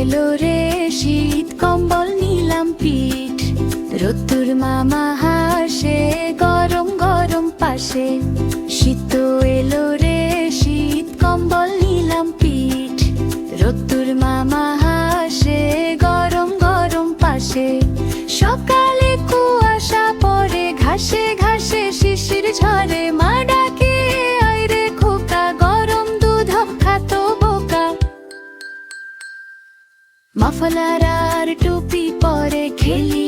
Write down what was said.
এলো রে শীত কম্বল নিলাম পিঠ রোদ্দুর মামা হাসে গরম গরম পাশে শীত এলো রে শীত কম্বল নিলাম পিঠ রোদ্দুর মামা হাসে গরম গরম পাশে সকালে কুয়াশা পড়ে ঘাসে ঘাসে শিশির ঝরে মা ডাকে আইরে খোকা গরম দুধ খাতো বোকা মাফলার আর টুপি পরে খেলি